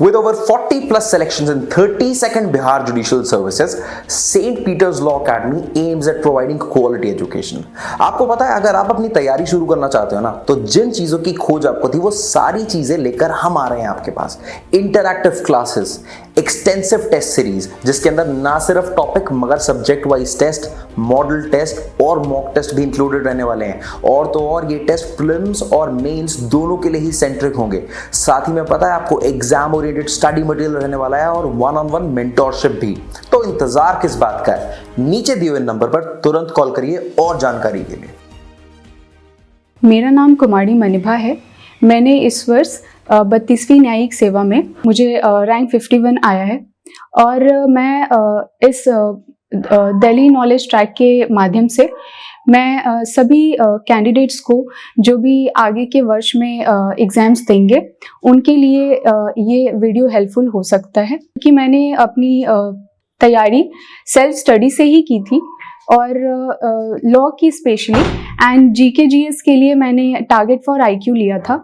With over 40 plus selections in 32nd Bihar Judicial Services, St. Peter's Law Academy aims at providing quality education. आपको पता है अगर आप अपनी तैयारी शुरू करना चाहते हो ना, तो जिन चीज़ों की खोज आपको थी वो सारी चीज़ें लेकर हम आ रहे हैं आपके पास. Interactive classes, extensive test series जिसके अंदर ना सिर्फ टॉपिक मगर subject wise test, model test और मॉक टेस्ट भी इंक्लूडेड रहने वाले हैं. और तो और ये टेस्ट प्रीलिम्स और मेंस दोनों के लिए ही सेंट्रिक होंगे. साथ ही में पता है आपको एग्जाम ओरिएंटेड स्टडी मटेरियल रहने वाला है और वन ऑन वन मेंटोरशिप भी. तो इंतजार किस बात का है, नीचे दिए हुए नंबर पर तुरंत कॉल करिए और जानकारी के लिए. मेरा नाम कुमारी मनिभा है. मैंने इस वर्ष 32वीं न्यायिक सेवा में मुझे रैंक 51 आया है और मैं इस दिल्ली नॉलेज ट्रैक के माध्यम से मैं सभी कैंडिडेट्स को जो भी आगे के वर्ष में एग्ज़ाम्स देंगे उनके लिए ये वीडियो हेल्पफुल हो सकता है, क्योंकि मैंने अपनी तैयारी सेल्फ स्टडी से ही की थी और लॉ की स्पेशली एंड जीके जीएस के लिए मैंने टारगेट फॉर आईक्यू लिया था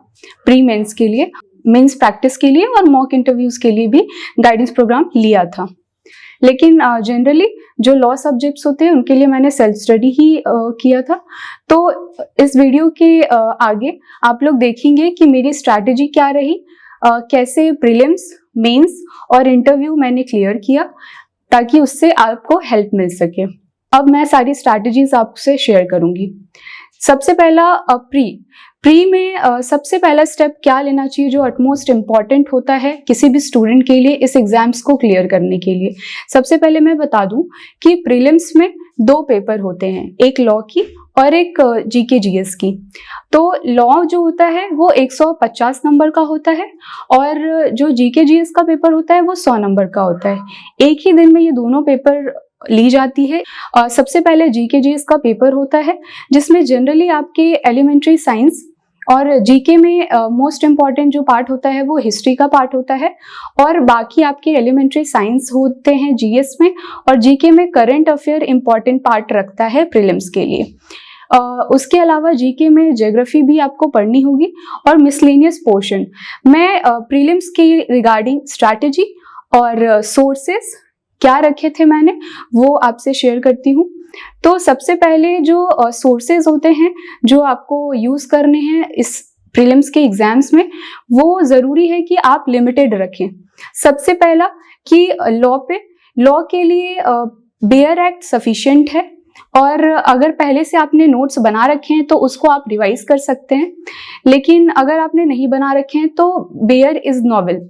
प्री मेंस के लिए, मेंस प्रैक्टिस के लिए और मॉक इंटरव्यूज़ के लिए भी गाइडेंस प्रोग्राम लिया था. लेकिन जनरली जो लॉ सब्जेक्ट्स होते हैं उनके लिए मैंने सेल्फ स्टडी ही किया था. तो इस वीडियो के आगे आप लोग देखेंगे कि मेरी स्ट्रैटेजी क्या रही, कैसे प्रीलिम्स, मेंस और इंटरव्यू मैंने क्लियर किया ताकि उससे आपको हेल्प मिल सके. अब मैं सारी स्ट्रैटेजीज आपसे शेयर करूंगी. सबसे पहला प्री में सबसे पहला स्टेप क्या लेना चाहिए जो अटमोस्ट इम्पॉर्टेंट होता है किसी भी स्टूडेंट के लिए इस एग्जाम्स को क्लियर करने के लिए. सबसे पहले मैं बता दूं कि प्रीलिम्स में 2 पेपर होते हैं, एक लॉ की और एक जीके जीएस की. तो लॉ जो होता है वो 150 नंबर का होता है और जो जीके जीएस का पेपर होता है वो 100 नंबर का होता है. एक ही दिन में ये दोनों पेपर ली जाती है. सबसे पहले जीके जीएस का पेपर होता है जिसमें जनरली आपके एलिमेंट्री साइंस और जीके में मोस्ट इम्पॉर्टेंट जो पार्ट होता है वो हिस्ट्री का पार्ट होता है और बाकी आपके एलिमेंट्री साइंस होते हैं जीएस में, और जीके में करंट अफेयर इम्पॉर्टेंट पार्ट रखता है प्रीलिम्स के लिए. उसके अलावा जीके में ज्योग्राफी भी आपको पढ़नी होगी और मिसलेनियस पोर्शन. मैं प्रीलिम्स के रिगार्डिंग स्ट्रैटेजी और सोर्सेस क्या रखे थे मैंने वो आपसे शेयर करती हूँ. तो सबसे पहले जो सोर्सेज होते हैं जो आपको यूज़ करने हैं इस प्रीलिम्स के एग्जाम्स में, वो ज़रूरी है कि आप लिमिटेड रखें. सबसे पहला कि लॉ के लिए बेयर एक्ट सफिशिएंट है और अगर पहले से आपने नोट्स बना रखे हैं तो उसको आप रिवाइज कर सकते हैं. लेकिन अगर आपने नहीं बना रखे हैं तो बेयर इज़ नॉवेल,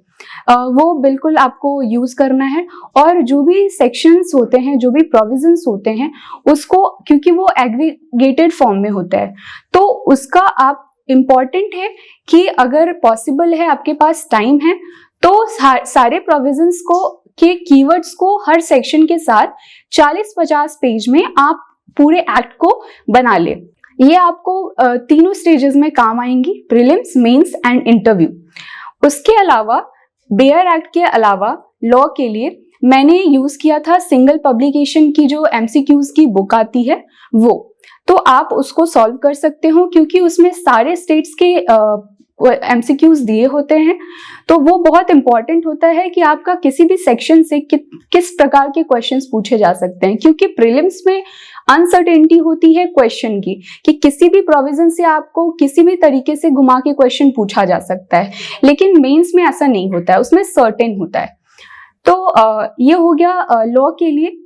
वो बिल्कुल आपको यूज़ करना है. और जो भी सेक्शंस होते हैं, जो भी प्रोविजंस होते हैं, उसको क्योंकि वो एग्रीगेटेड फॉर्म में होता है तो उसका आप इम्पॉर्टेंट है कि अगर पॉसिबल है, आपके पास टाइम है, तो सारे प्रोविजंस को के कीवर्ड्स को हर सेक्शन के साथ 40-50 पेज में आप पूरे एक्ट को बना ले. ये आपको तीनों स्टेजेस में काम आएंगी, प्रीलिम्स, मेंस एंड इंटरव्यू. उसके अलावा बेयर एक्ट के अलावा लॉ के लिए मैंने यूज किया था सिंगल पब्लिकेशन की जो एमसीक्यूज की बुक आती है वो. तो आप उसको सॉल्व कर सकते हो क्योंकि उसमें सारे स्टेट्स के एमसीक्यूज दिए होते हैं. तो वो बहुत इंपॉर्टेंट होता है कि आपका किसी भी सेक्शन से किस प्रकार के क्वेश्चंस पूछे जा सकते हैं, क्योंकि प्रीलिम्स में अनसर्टेनिटी होती है क्वेश्चन की कि किसी भी प्रोविजन से आपको किसी भी तरीके से घुमा के क्वेश्चन पूछा जा सकता है. लेकिन मेंस में ऐसा नहीं होता है, उसमें सर्टेन होता है. तो ये हो गया लॉ के लिए.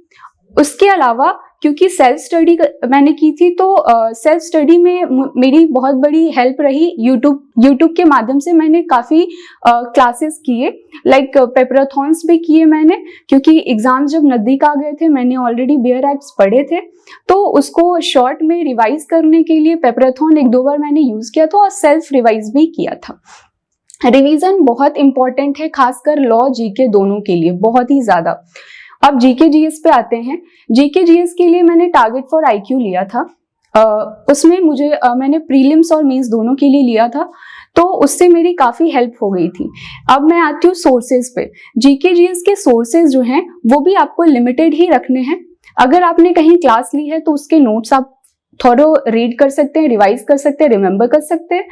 उसके अलावा क्योंकि सेल्फ स्टडी मैंने की थी तो सेल्फ स्टडी में मेरी बहुत बड़ी हेल्प रही. यूट्यूब के माध्यम से मैंने काफ़ी क्लासेस किए, लाइक पेपराथॉन्स भी किए मैंने, क्योंकि एग्जाम्स जब नज़दीक आ गए थे मैंने ऑलरेडी बेयर एक्ट्स पढ़े थे तो उसको शॉर्ट में रिवाइज करने के लिए पेपराथॉन 1-2 बार मैंने यूज़ किया था और सेल्फ रिवाइज भी किया था. रिवीजन बहुत इंपॉर्टेंट है, खासकर लॉ जीके दोनों के लिए बहुत ही ज़्यादा. अब जीके जीएस पे आते हैं. जीके जीएस के लिए मैंने टारगेट फॉर आईक्यू लिया था. उसमें मैंने प्रीलिम्स और मेंस दोनों के लिए लिया था तो उससे मेरी काफ़ी हेल्प हो गई थी. अब मैं आती हूँ सोर्सेज पे. जीके जीएस के सोर्सेज जो हैं वो भी आपको लिमिटेड ही रखने हैं. अगर आपने कहीं क्लास ली है तो उसके नोट्स आप थोरो रीड कर सकते हैं, रिवाइज कर सकते हैं, रिमेंबर कर सकते हैं।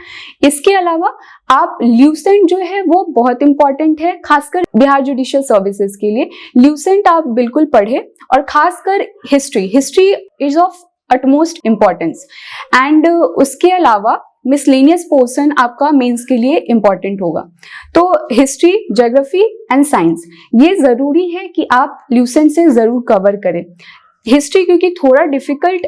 इसके अलावा आप ल्यूसेंट जो है वो बहुत इंपॉर्टेंट है, खासकर बिहार जुडिशियल सर्विसेज के लिए। ल्यूसेंट आप बिल्कुल पढ़े, और खासकर history is of utmost importance. And उसके अलावा मिसलेनियस पोर्शन आपका मेंस के लिए इंपॉर्टेंट होगा। तो हिस्ट्री, ज्योग्राफी एंड साइंस ये जरूरी है कि आप ल्यूसेंट से जरूर कवर करें। हिस्ट्री क्योंकि थोड़ा डिफिकल्ट,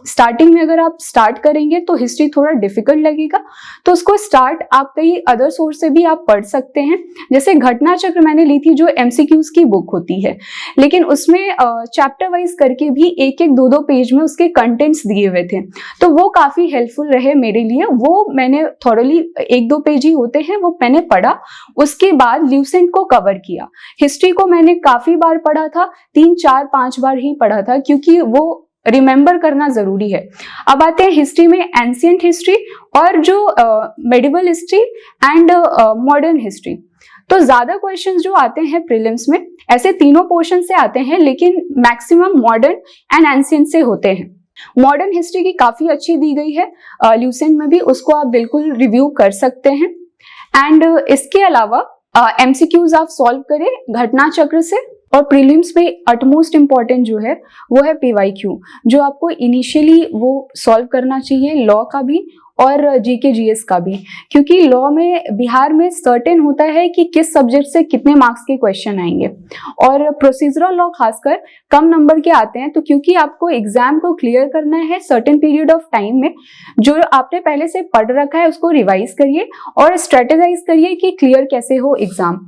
स्टार्टिंग में अगर आप स्टार्ट करेंगे तो हिस्ट्री थोड़ा डिफिकल्ट लगेगा, तो उसको स्टार्ट आप कई अदर सोर्स से भी आप पढ़ सकते हैं। जैसे घटना चक्र मैंने ली थी, जो एमसीक्यूज की बुक होती है, लेकिन उसमें चैप्टर वाइज करके भी एक एक दो दो पेज में उसके कंटेंट्स दिए हुए थे, तो वो काफी हेल्पफुल रहे मेरे लिए। वो मैंने थॉरली, एक दो पेज ही होते हैं, वो मैंने पढ़ा। उसके बाद ल्यूसेंट को कवर किया। हिस्ट्री को मैंने काफी बार पढ़ा था, 3 4 5 बार ही पढ़ा था, क्योंकि वो रिमेंबर करना जरूरी है। अब आते हैं हिस्ट्री में एंशिएंट हिस्ट्री और जो medieval history and modern history. तो ज्यादा क्वेश्चंस जो आते हैं प्रीलिम्स में, ऐसे तीनों पोर्शन से आते हैं, लेकिन मैक्सिमम मॉडर्न एंड एंशिएंट से होते हैं। मॉडर्न हिस्ट्री की काफी अच्छी दी गई है ल्यूसेंट में भी, उसको आप बिल्कुल रिव्यू कर सकते हैं। एंड इसके अलावा एमसीक्यूज आप सॉल्व करें घटना चक्र से। और प्रीलिम्स में अटमोस्ट इम्पॉर्टेंट जो है वो है पीवाईक्यू, जो आपको इनिशियली वो सॉल्व करना चाहिए, लॉ का भी और जीके जीएस का भी, क्योंकि लॉ में बिहार में सर्टेन होता है कि किस सब्जेक्ट से कितने मार्क्स के क्वेश्चन आएंगे, और प्रोसीजरल लॉ खासकर कम नंबर के आते हैं। तो क्योंकि आपको एग्जाम को क्लियर करना है सर्टेन पीरियड ऑफ टाइम में, जो आपने पहले से पढ़ रखा है उसको रिवाइज करिए और स्ट्रेटेजाइज करिए कि क्लियर कैसे हो एग्जाम।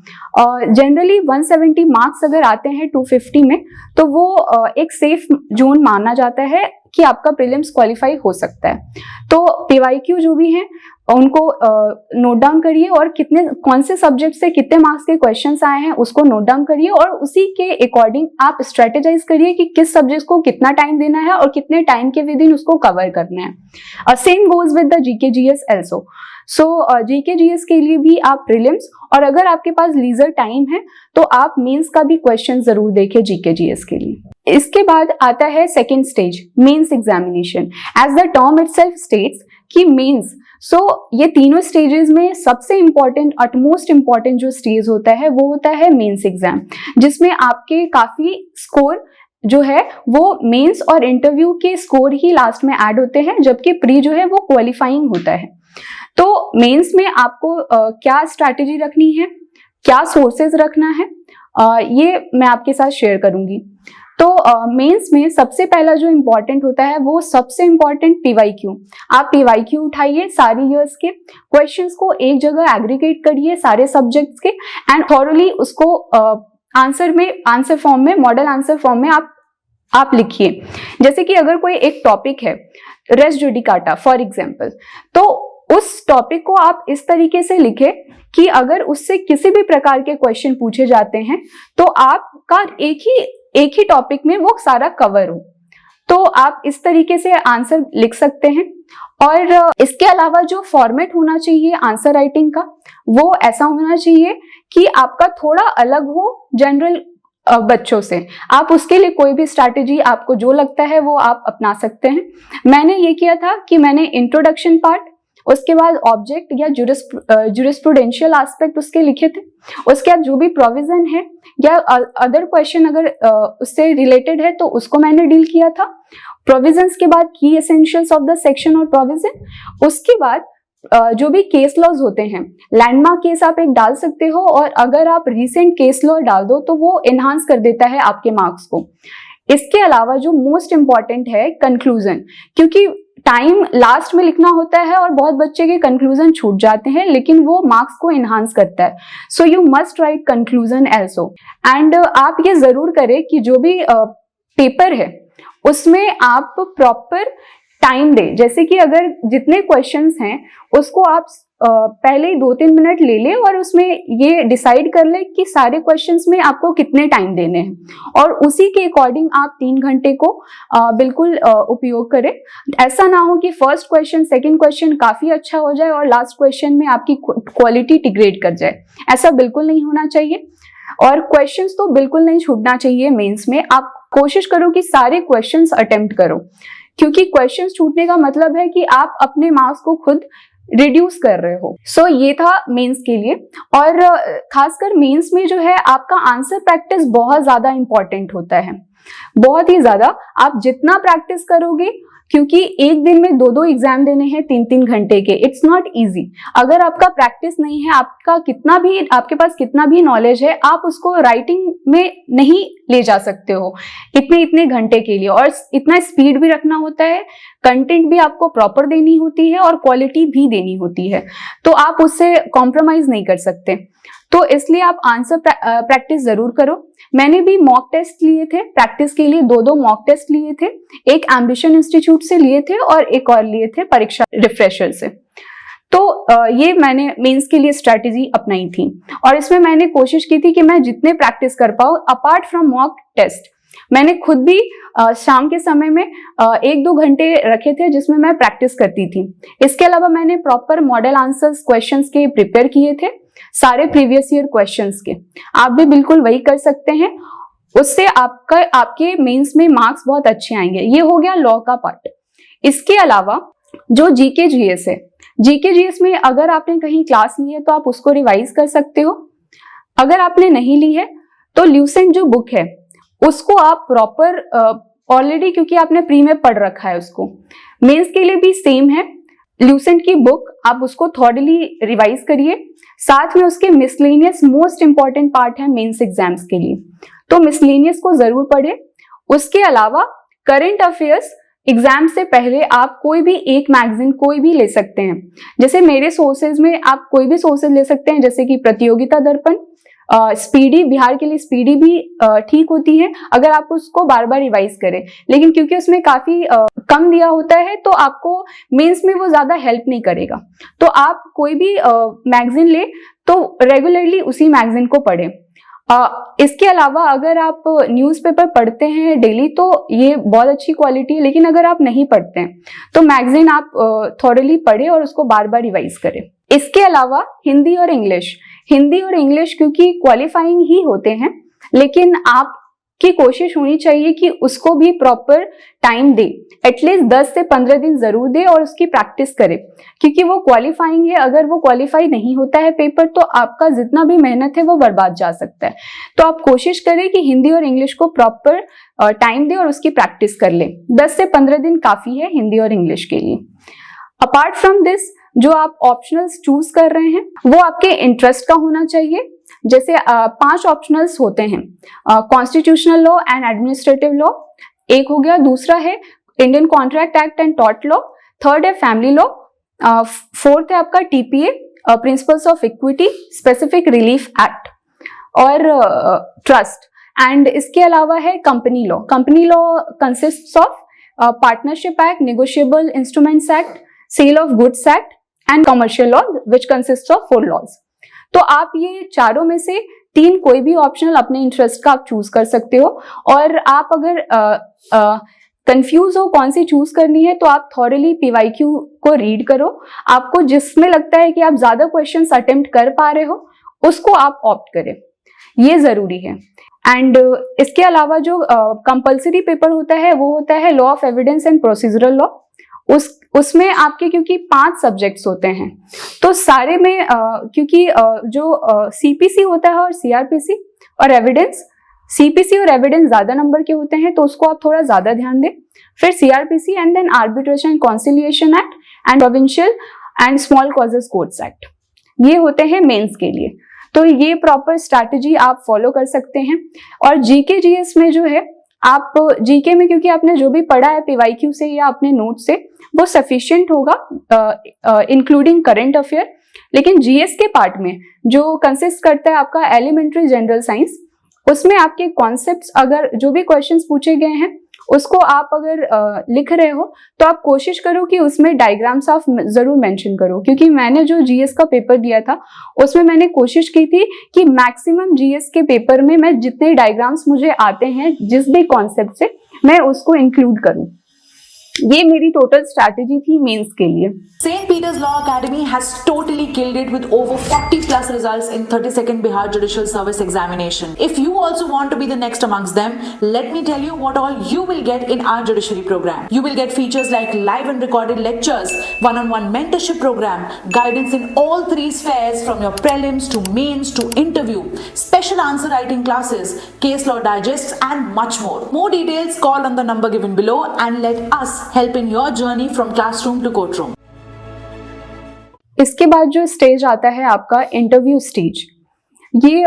जनरली 170 मार्क्स अगर आते हैं 250 में, तो वो एक सेफ जोन माना जाता है कि आपका प्रीलिम्स क्वालिफाई हो सकता है। तो पीवाईक्यू जो भी हैं उनको नोट डाउन करिए, और कौन से सब्जेक्ट से कितने मार्क्स के क्वेश्चंस आए हैं उसको नोट डाउन करिए, और उसी के अकॉर्डिंग आप स्ट्रेटेजाइज करिए कि किस सब्जेक्ट को कितना टाइम देना है और कितने टाइम के विद इन उसको कवर करना है। Same goes with the GK GS also. So GK GS के लिए भी आप प्रीलिम्स, और अगर आपके पास लीजर टाइम है तो आप मेंस का भी क्वेश्चन जरूर देखें जीके जीएस के लिए। इसके बाद आता है second stage, mains examination. As the term itself states कि मेंस, ये तीनों स्टेजेस में सबसे इंपॉर्टेंट, अटमोस्ट इंपॉर्टेंट जो स्टेज होता है वो होता है मेंस एग्जाम, जिसमें आपके काफी स्कोर जो है वो मेंस और इंटरव्यू के स्कोर ही लास्ट में ऐड होते हैं, जबकि प्री जो है वो क्वालिफाइंग होता है। तो मेंस में आपको क्या स्ट्रैटेजी रखनी है, क्या सोर्सेज रखना है, ये मैं आपके साथ शेयर करूंगी। तो मेंस में सबसे पहला जो इम्पोर्टेंट होता है वो सबसे इम्पोर्टेंट पीवाईक्यू। आप पीवाईक्यू उठाइए, सारी ईयर्स के क्वेश्चंस को एक जगह एग्रीगेट करिए सारे सब्जेक्ट्स के, एंड थॉरली उसको आंसर फॉर्म में, मॉडल आंसर फॉर्म में आप लिखिए। जैसे कि अगर कोई एक टॉपिक है, रेस जुडिकाटा फॉर एग्जाम्पल, तो उस टॉपिक को आप इस तरीके से लिखें कि अगर उससे किसी भी प्रकार के क्वेश्चन पूछे जाते हैं तो आपका एक ही टॉपिक में वो सारा कवर हो। तो आप इस तरीके से आंसर लिख सकते हैं। और इसके अलावा जो फॉर्मेट होना चाहिए आंसर राइटिंग का, वो ऐसा होना चाहिए कि आपका थोड़ा अलग हो जनरल बच्चों से। आप उसके लिए कोई भी स्ट्रैटेजी आपको जो लगता है वो आप अपना सकते हैं। मैंने ये किया था कि मैंने इंट्रोडक्शन पार्ट, उसके बाद ऑब्जेक्ट या जुरिस्प्रूडेंशियल एस्पेक्ट उसके लिखे थे, उसके बाद जो भी प्रोविजन है या अदर क्वेश्चन अगर उससे रिलेटेड है तो उसको मैंने डील किया था। प्रोविजंस के बाद की एसेंशियल्स ऑफ द सेक्शन और प्रोविजन, उसके बाद जो भी केस लॉज होते हैं, लैंडमार्क केस आप एक डाल सकते हो, और अगर आप रीसेंट केस लॉ डाल दो तो वो एनहांस कर देता है आपके मार्क्स को। इसके अलावा जो मोस्ट इंपॉर्टेंट है कंक्लूजन, क्योंकि टाइम लास्ट में लिखना होता है और बहुत बच्चे के कंक्लूजन छूट जाते हैं, लेकिन वो मार्क्स को एनहांस करता है। So you must write conclusion also. And आप ये जरूर करें कि जो भी पेपर है उसमें आप प्रॉपर टाइम दे। जैसे कि अगर जितने क्वेश्चंस हैं उसको आप पहले ही 2-3 मिनट ले लें और उसमें ये डिसाइड कर ले कि सारे क्वेश्चंस में आपको कितने टाइम देने हैं, और उसी के अकॉर्डिंग आप 3 घंटे को बिल्कुल उपयोग करें। ऐसा ना हो कि फर्स्ट क्वेश्चन, सेकंड क्वेश्चन काफी अच्छा हो जाए और लास्ट क्वेश्चन में आपकी क्वालिटी डिग्रेड कर जाए। ऐसा बिल्कुल नहीं होना चाहिए। और क्वेश्चंस तो बिल्कुल नहीं छूटना चाहिए मेंस में। आप कोशिश करो कि सारे क्वेश्चंस अटेम्प्ट करो, क्योंकि क्वेश्चंस छूटने का मतलब है कि आप अपने मार्क्स को खुद रिड्यूस कर रहे हो। सो ये था मेंस के लिए। और खासकर मेंस में जो है आपका आंसर प्रैक्टिस बहुत ज्यादा इंपॉर्टेंट होता है, बहुत ही ज्यादा। आप जितना प्रैक्टिस करोगे, क्योंकि एक दिन में 2-2 एग्जाम देने हैं 3-3 घंटे के, इट्स नॉट इजी। अगर आपका प्रैक्टिस नहीं है, आपके पास कितना भी नॉलेज है, आप उसको राइटिंग में नहीं ले जा सकते हो इतने घंटे के लिए। और इतना स्पीड भी रखना होता है, कंटेंट भी आपको प्रॉपर देनी होती है और क्वालिटी भी देनी होती है, तो आप उससे कॉम्प्रोमाइज नहीं कर सकते। तो इसलिए आप आंसर प्रैक्टिस जरूर करो। मैंने भी मॉक टेस्ट लिए थे प्रैक्टिस के लिए, 2-2 मॉक टेस्ट लिए थे, एक एम्बिशन इंस्टीट्यूट से लिए थे और एक और लिए थे परीक्षा रिफ्रेशर से। तो ये मैंने मेंस के लिए स्ट्रैटेजी अपनाई थी और इसमें मैंने कोशिश की थी कि मैं जितने प्रैक्टिस कर पाऊँ अपार्ट फ्रॉम मॉक टेस्ट। मैंने खुद भी शाम के समय में 1-2 घंटे रखे थे जिसमें मैं प्रैक्टिस करती थी। इसके अलावा मैंने प्रॉपर मॉडल आंसर्स क्वेश्चंस के प्रिपेयर किए थे, सारे प्रीवियस ईयर क्वेश्चंस के। आप भी बिल्कुल वही कर सकते हैं, उससे आपके मेंस में मार्क्स बहुत अच्छे आएंगे। ये हो गया लॉ का पार्ट। इसके अलावा जो जीके जीएस है, जीके जीएस में अगर आपने कहीं क्लास ली है तो आप उसको रिवाइज कर सकते हो। अगर आपने नहीं ली है तो ल्यूसेंट जो बुक है उसको आप प्रॉपर ऑलरेडी, क्योंकि आपने प्री में पढ़ रखा है उसको, मेंस के लिए भी सेम है। ल्यूसेंट की बुक आप उसको थॉरली रिवाइज करिए, साथ में उसके मिसलेनियस मोस्ट इंपॉर्टेंट पार्ट है मेंस एग्जाम्स के लिए, तो मिसलेनियस को जरूर पढ़े। उसके अलावा करंट अफेयर्स एग्जाम से पहले आप कोई भी एक मैगजीन कोई भी ले सकते हैं। जैसे मेरे सोर्सेज में आप कोई भी सोर्सेज ले सकते हैं, जैसे कि प्रतियोगिता दर्पण, स्पीडी, बिहार के लिए स्पीडी भी ठीक होती है अगर आप उसको बार बार रिवाइज करें, लेकिन क्योंकि उसमें काफी कम दिया होता है तो आपको मेंस में वो ज्यादा हेल्प नहीं करेगा। तो आप कोई भी मैगजीन ले तो रेगुलरली उसी मैगजीन को पढ़ें। इसके अलावा अगर आप न्यूज़पेपर पढ़ते हैं डेली तो ये बहुत अच्छी क्वालिटी है, लेकिन अगर आप नहीं पढ़ते हैं तो मैगजीन आप थॉरली पढ़ें और उसको बार बार रिवाइज करें। इसके अलावा हिंदी और इंग्लिश क्योंकि क्वालिफाइंग ही होते हैं, लेकिन आपकी कोशिश होनी चाहिए कि उसको भी प्रॉपर टाइम दे, एटलीस्ट 10 से 15 दिन जरूर दे और उसकी प्रैक्टिस करे, क्योंकि वो क्वालिफाइंग है। अगर वो क्वालिफाई नहीं होता है पेपर तो आपका जितना भी मेहनत है वो बर्बाद जा सकता है। तो आप कोशिश करें कि हिंदी और इंग्लिश को प्रॉपर टाइम दे और उसकी प्रैक्टिस कर ले। 10 से 15 दिन काफी है हिंदी और इंग्लिश के लिए। अपार्ट फ्रॉम दिस, जो आप ऑप्शनल्स चूज कर रहे हैं वो आपके इंटरेस्ट का होना चाहिए। जैसे 5 ऑप्शनल्स होते हैं, constitutional law and administrative law एक हो गया, दूसरा है Indian contract act and tort law, third है फैमिली लॉ, फोर्थ है आपका TPA, principles of equity, specific relief act और ट्रस्ट। एंड इसके अलावा है company law. Company law consists of partnership act, negotiable instruments act, sale of goods act and commercial law which consist of 4 laws. तो आप ये चारों में से 3 कोई भी ऑप्शनल अपने इंटरेस्ट का आप चूज कर सकते हो। और आप अगर कंफ्यूज हो कौन सी चूज करनी है तो आप थॉरली पीवाईक्यू को रीड करो। आपको जिसमें लगता है कि आप ज्यादा क्वेश्चंस अटेम्प्ट कर पा रहे हो उसको आप ऑप्ट करें, ये जरूरी है। एंड इसके अलावा जो कंपल्सरी पेपर होता है वो होता है law of evidence and procedural law. उसमें आपके क्योंकि 5 सब्जेक्ट्स होते हैं तो सारे में क्योंकि जो सीपीसी होता है और सीआरपीसी और एविडेंस, सीपीसी और एविडेंस ज्यादा नंबर के होते हैं तो उसको आप थोड़ा ज्यादा ध्यान दें। फिर CrPC and then arbitration and conciliation act and provincial and small causes courts act, ये होते हैं मेंस के लिए। तो ये प्रॉपर स्ट्रैटेजी आप फॉलो कर सकते हैं। और जीके जीएस में जो है आप जीके में क्योंकि आपने जो भी पढ़ा है पीवाईक्यू से या अपने नोट से वो सफिशिएंट होगा इंक्लूडिंग करंट अफेयर, लेकिन जीएस के पार्ट में जो कंसिस्ट करता है आपका एलिमेंट्री जनरल साइंस, उसमें आपके कॉन्सेप्ट्स अगर जो भी क्वेश्चंस पूछे गए हैं उसको आप अगर लिख रहे हो तो आप कोशिश करो कि उसमें डायग्राम्स आप जरूर मेंशन करो, क्योंकि मैंने जो जीएस का पेपर दिया था उसमें मैंने कोशिश की थी कि मैक्सिमम जीएस के पेपर में मैं जितने डायग्राम्स मुझे आते हैं जिस भी कॉन्सेप्ट से मैं उसको इंक्लूड करूं। ये मेरी टोटल स्ट्रैटेजी थी मेंस के लिए। St. Peter's Law Academy has totally killed it with over 40 plus results in 32nd Bihar Judicial Service examination. If you also want to be the next amongst them, let me tell you what all you will get in our judiciary program. You will get features like live and recorded lectures, one-on-one mentorship program, guidance in all three spheres from your prelims to mains to interview, special answer writing classes, case law digests and much more. More details, call on the number given below and let us help in your journey from classroom to courtroom. इसके बाद जो stage आता है आपका interview stage, ये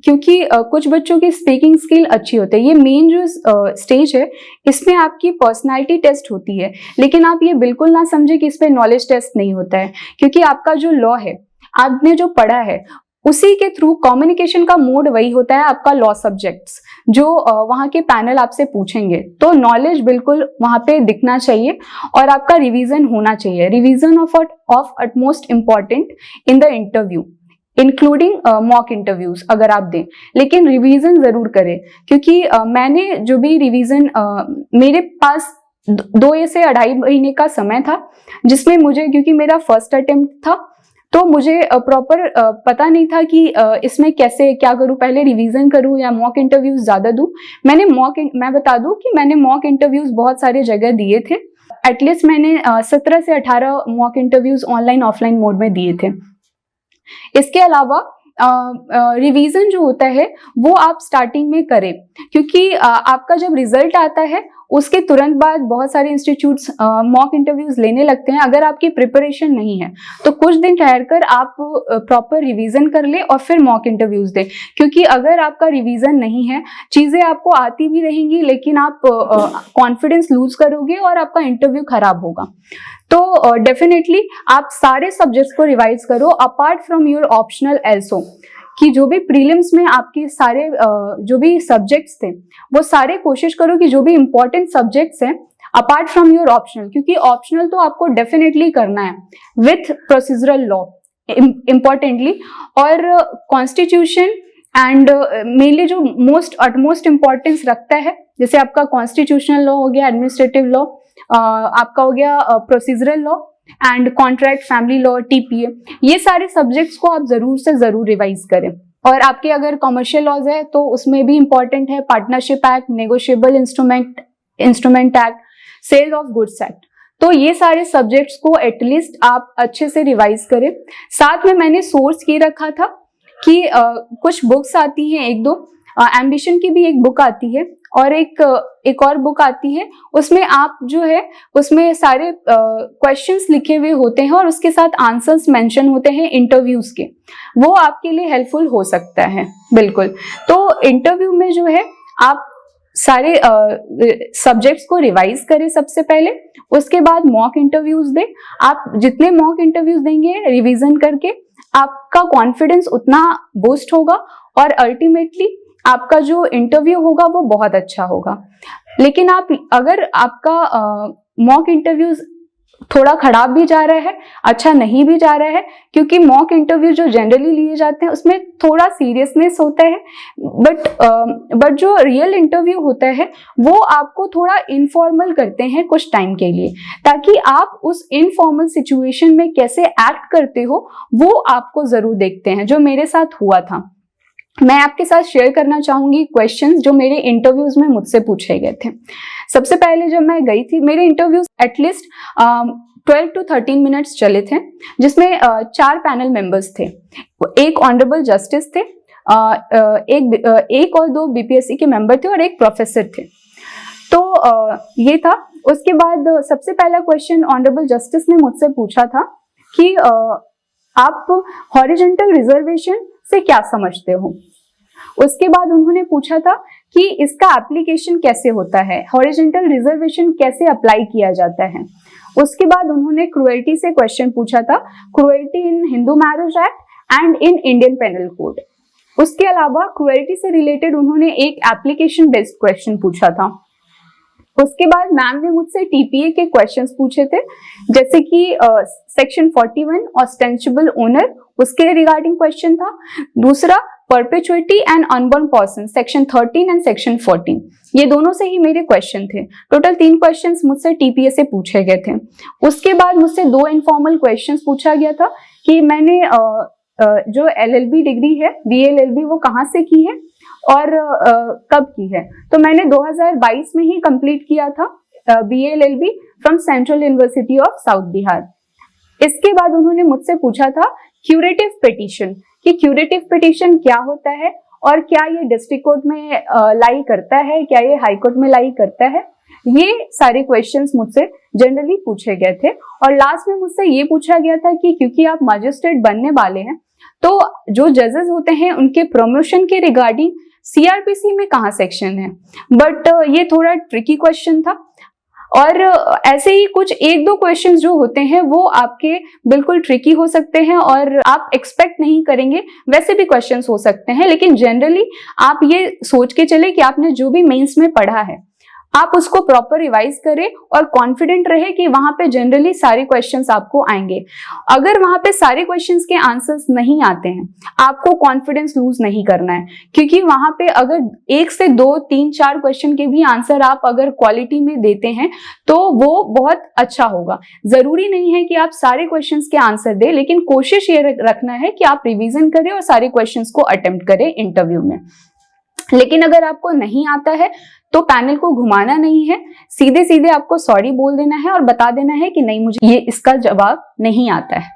क्योंकि कुछ बच्चों की स्पीकिंग स्किल अच्छी होती है, ये मेन जो स्टेज है इसमें आपकी पर्सनालिटी टेस्ट होती है, लेकिन आप ये बिल्कुल ना समझे कि इस पे नॉलेज टेस्ट नहीं होता है, क्योंकि आपका जो लॉ है, आपने जो पढ़ा है उसी के थ्रू कम्युनिकेशन का मोड वही होता है आपका लॉ सब्जेक्ट्स, जो वहाँ के पैनल आपसे पूछेंगे। तो नॉलेज बिल्कुल वहाँ पे दिखना चाहिए और आपका रिवीजन होना चाहिए। Revision of utmost important in the interview including mock interviews अगर आप दें, लेकिन रिवीजन जरूर करें, क्योंकि मैंने जो भी रिवीजन मेरे पास 2 से 2.5 महीने का समय था, जिसमें मुझे, क्योंकि मेरा फर्स्ट अटेम्प्ट था तो मुझे प्रॉपर पता नहीं था कि इसमें कैसे क्या करूं, पहले रिवीजन करूं या मॉक इंटरव्यूज ज्यादा दूं। मैं बता दूं कि मैंने मॉक इंटरव्यूज बहुत सारे जगह दिए थे। एटलीस्ट मैंने 17 से 18 mock interviews online offline mode में दिए थे। इसके अलावा रिवीजन जो होता है वो आप स्टार्टिंग में करें, क्योंकि आपका जब रिजल्ट आता है उसके तुरंत बाद बहुत सारे इंस्टीट्यूट्स मॉक इंटरव्यूज लेने लगते हैं। अगर आपकी प्रिपरेशन नहीं है तो कुछ दिन ठहरकर आप प्रॉपर रिवीजन कर ले और फिर मॉक इंटरव्यूज दें, क्योंकि अगर आपका रिवीजन नहीं है, चीजें आपको आती भी रहेंगी लेकिन आप कॉन्फिडेंस लूज करोगे और आपका इंटरव्यू खराब होगा। तो डेफिनेटली आप सारे सब्जेक्ट्स को रिवाइज करो apart from your optional also, कि जो भी प्रीलिम्स में आपके सारे जो भी सब्जेक्ट्स थे वो सारे कोशिश करो कि जो भी इंपॉर्टेंट सब्जेक्ट्स हैं अपार्ट फ्रॉम योर ऑप्शनल, क्योंकि ऑप्शनल तो आपको डेफिनेटली करना है विथ प्रोसीजरल लॉ इम्पॉर्टेंटली, और कॉन्स्टिट्यूशन एंड मेनली जो अटमोस्ट इम्पॉर्टेंस रखता है, जैसे आपका कॉन्स्टिट्यूशनल लॉ हो गया, एडमिनिस्ट्रेटिव लॉ आपका हो गया, procedural law and contract, family law, TPA, ये सारे सब्जेक्ट्स को आप जरूर से जरूर रिवाइज करें। और आपके अगर कमर्शियल लॉज है तो उसमें भी इंपॉर्टेंट है partnership act, negotiable instrument act, sale of goods act. तो ये सारे सब्जेक्ट्स को एटलीस्ट आप अच्छे से रिवाइज करें। साथ में मैंने सोर्स ये रखा था कि कुछ बुक्स आती हैं, 1-2 एम्बिशन की भी एक बुक आती है और एक और बुक आती है, उसमें आप जो है उसमें सारे क्वेश्चंस लिखे हुए होते हैं और उसके साथ आंसर्स मेंशन होते हैं इंटरव्यूज के, वो आपके लिए हेल्पफुल हो सकता है बिल्कुल। तो इंटरव्यू में जो है आप सारे सब्जेक्ट्स को रिवाइज करें सबसे पहले, उसके बाद मॉक इंटरव्यूज दें। आप जितने मॉक इंटरव्यूज देंगे रिवीजन करके, आपका कॉन्फिडेंस उतना बूस्ट होगा और अल्टीमेटली आपका जो इंटरव्यू होगा वो बहुत अच्छा होगा। लेकिन अगर आपका मॉक इंटरव्यूज थोड़ा खराब भी जा रहा है, अच्छा नहीं भी जा रहा है, क्योंकि मॉक इंटरव्यू जो जनरली लिए जाते हैं उसमें थोड़ा सीरियसनेस होता है, बट जो रियल इंटरव्यू होता है वो आपको थोड़ा इनफॉर्मल करते हैं कुछ टाइम के लिए, ताकि आप उस इनफॉर्मल सिचुएशन में कैसे एक्ट करते हो वो आपको जरूर देखते हैं, जो मेरे साथ हुआ था। मैं आपके साथ शेयर करना चाहूंगी क्वेश्चंस जो मेरे इंटरव्यूज में मुझसे पूछे गए थे। सबसे पहले जब मैं गई थी, मेरे इंटरव्यूज एटलीस्ट 12 to 13 मिनट्स चले थे, जिसमें 4 पैनल मेंबर्स थे, एक ऑनरेबल जस्टिस थे, एक और 2 बीपीएससी के मेंबर थे और एक प्रोफेसर थे। तो ये था। उसके बाद सबसे पहला क्वेश्चन ऑनरेबल जस्टिस ने मुझसे पूछा था कि आप हॉरिजॉन्टल रिजर्वेशन से क्या समझते हो। उसके बाद उन्होंने पूछा था कि इसका एप्लीकेशन कैसे होता है, हॉरिजॉन्टल रिजर्वेशन कैसे अप्लाई किया जाता है। उसके बाद उन्होंने क्रुएल्टी से क्वेश्चन पूछा था, cruelty in Hindu marriage act and in Indian penal code. उसके अलावा क्रुएल्टी से रिलेटेड उन्होंने एक एप्लीकेशन बेस्ड क्वेश्चन पूछा था। उसके बाद मैम ने मुझसे टीपीए के क्वेश्चंस पूछे थे, जैसे कि सेक्शन 41 ऑस्टेंशिबल ओनर, उसके रिगार्डिंग क्वेश्चन था। दूसरा perpetuity and unborn person section 13 and section 14, ये दोनों से ही मेरे क्वेश्चन थे। टोटल 3 क्वेश्चंस मुझसे टीपीएस से पूछे गए थे। उसके बाद मुझसे 2 इनफॉर्मल क्वेश्चंस पूछा गया था कि मैंने जो एलएलबी डिग्री है बीएलएलबी वो कहाँ से की है और कब की है। तो मैंने 2022 में ही कंप्लीट किया था BLLB from central university of south Bihar. इसके बाद उन्होंने मुझसे पूछा था क्यूरेटिव पिटीशन, कि क्यूरेटिव पिटीशन क्या होता है और क्या ये डिस्ट्रिक्ट कोर्ट में लाई करता है, क्या ये हाई कोर्ट में लाई करता है। ये सारे क्वेश्चंस मुझसे जनरली पूछे गए थे। और लास्ट में मुझसे ये पूछा गया था कि क्योंकि आप मजिस्ट्रेट बनने वाले हैं तो जो जजेस होते हैं उनके प्रमोशन के रिगार्डिंग सीआरपीसी में कहाँ सेक्शन है। बट ये थोड़ा ट्रिकी क्वेश्चन था और ऐसे ही कुछ 1-2 क्वेश्चंस जो होते हैं वो आपके बिल्कुल ट्रिकी हो सकते हैं और आप एक्सपेक्ट नहीं करेंगे वैसे भी क्वेश्चंस हो सकते हैं। लेकिन जनरली आप ये सोच के चले कि आपने जो भी मेंस में पढ़ा है आप उसको प्रॉपर रिवाइज करें और कॉन्फिडेंट रहे कि वहां पे जनरली सारे क्वेश्चंस आपको आएंगे। अगर वहां पे सारे क्वेश्चंस के आंसर्स नहीं आते हैं आपको कॉन्फिडेंस लूज नहीं करना है, क्योंकि वहां पे अगर 1 से 2, 3, 4 क्वेश्चन के भी आंसर आप अगर क्वालिटी में देते हैं तो वो बहुत अच्छा होगा। जरूरी नहीं है कि आप सारे क्वेश्चंस के आंसर दें, लेकिन कोशिश ये रखना है कि आप रिविजन करें और सारे क्वेश्चंस को अटेम्प्ट करें इंटरव्यू में। लेकिन अगर आपको नहीं आता है तो पैनल को घुमाना नहीं है, सीधे सीधे आपको सॉरी बोल देना है और बता देना है कि नहीं मुझे ये इसका जवाब नहीं आता है।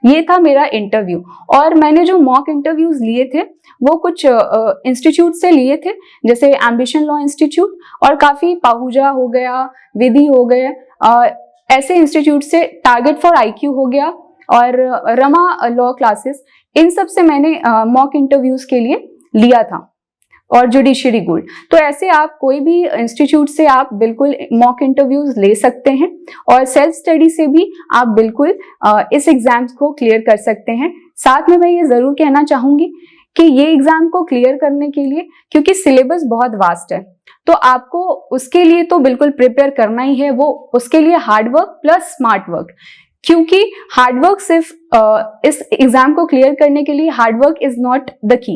ये था मेरा इंटरव्यू। और मैंने जो मॉक इंटरव्यूज लिए थे वो कुछ इंस्टीट्यूट से लिए थे, जैसे एम्बिशन लॉ इंस्टीट्यूट और काफी पाहुजा हो गया, विधि हो गया, ऐसे इंस्टीट्यूट से टारगेट फॉर आईक्यू हो गया और रमा लॉ क्लासेस, इन सब से मैंने मॉक इंटरव्यूज के लिए लिया था और जुडिशरी गोल्ड। तो ऐसे आप कोई भी इंस्टीट्यूट से आप बिल्कुल मॉक इंटरव्यूज ले सकते हैं और सेल्फ स्टडी से भी आप बिल्कुल इस एग्जाम्स को क्लियर कर सकते हैं। साथ में मैं ये जरूर कहना चाहूंगी कि ये एग्जाम को क्लियर करने के लिए, क्योंकि सिलेबस बहुत वास्ट है, तो आपको उसके लिए तो बिल्कुल प्रिपेयर करना ही है, वो उसके लिए hard work plus smart work. क्योंकि हार्डवर्क सिर्फ इस एग्जाम को क्लियर करने के लिए hard work is not the key,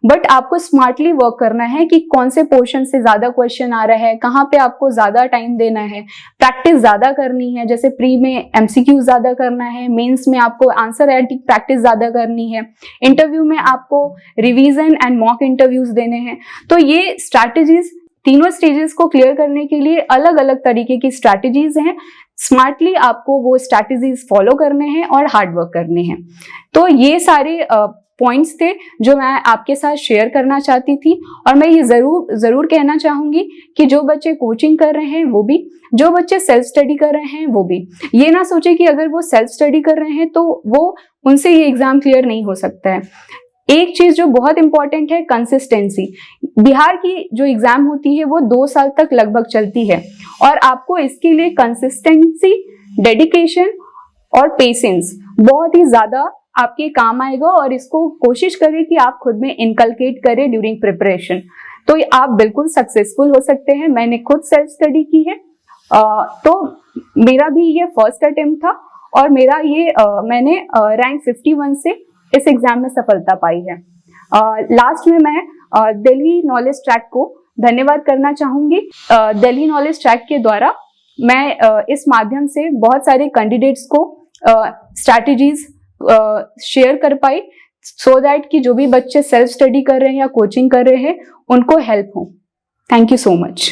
but आपको स्मार्टली वर्क करना है कि कौन से पोर्शन से ज्यादा क्वेश्चन आ रहा है, कहाँ पे आपको ज्यादा टाइम देना है, प्रैक्टिस ज्यादा करनी है, जैसे प्री में एमसीक्यू ज्यादा करना है, मेंस में आपको आंसर राइटिंग प्रैक्टिस ज्यादा करनी है, इंटरव्यू में आपको रिवीजन एंड मॉक इंटरव्यूज देने हैं। तो ये स्ट्रैटेजीज तीनों स्टेजेस को क्लियर करने के लिए अलग अलग तरीके की स्ट्रैटेजीज हैं। स्मार्टली आपको वो स्ट्रैटेजीज फॉलो करने हैं और हार्ड वर्क करने हैं। तो ये सारे पॉइंट्स थे जो मैं आपके साथ शेयर करना चाहती थी। और मैं ये जरूर कहना चाहूंगी कि जो बच्चे कोचिंग कर रहे हैं वो भी, जो बच्चे सेल्फ स्टडी कर रहे हैं वो भी, ये ना सोचे कि अगर वो सेल्फ स्टडी कर रहे हैं तो वो उनसे ये एग्जाम क्लियर नहीं हो सकता है। एक चीज जो बहुत इंपॉर्टेंट है, कंसिस्टेंसी। बिहार की जो एग्जाम होती है वो 2 साल तक लगभग चलती है और आपको इसके लिए कंसिस्टेंसी, डेडिकेशन और पेशेंस बहुत ही ज्यादा आपके काम आएगा और इसको कोशिश करें कि आप खुद में इनकलकेट करें ड्यूरिंग प्रिपरेशन, तो आप बिल्कुल सक्सेसफुल हो सकते हैं। मैंने खुद सेल्फ स्टडी की है, तो मेरा भी ये फर्स्ट अटेम्प्ट था और मेरा ये मैंने रैंक 51 से इस एग्जाम में सफलता पाई है। लास्ट में मैं दिल्ली नॉलेज ट्रैक को धन्यवाद करना चाहूंगी। दिल्ली नॉलेज ट्रैक के द्वारा मैं इस माध्यम से बहुत सारे कैंडिडेट्स को स्ट्रैटेजीज शेयर कर पाई, सो दैट कि जो भी बच्चे सेल्फ स्टडी कर रहे हैं या कोचिंग कर रहे हैं उनको हेल्प हो। Thank you so much.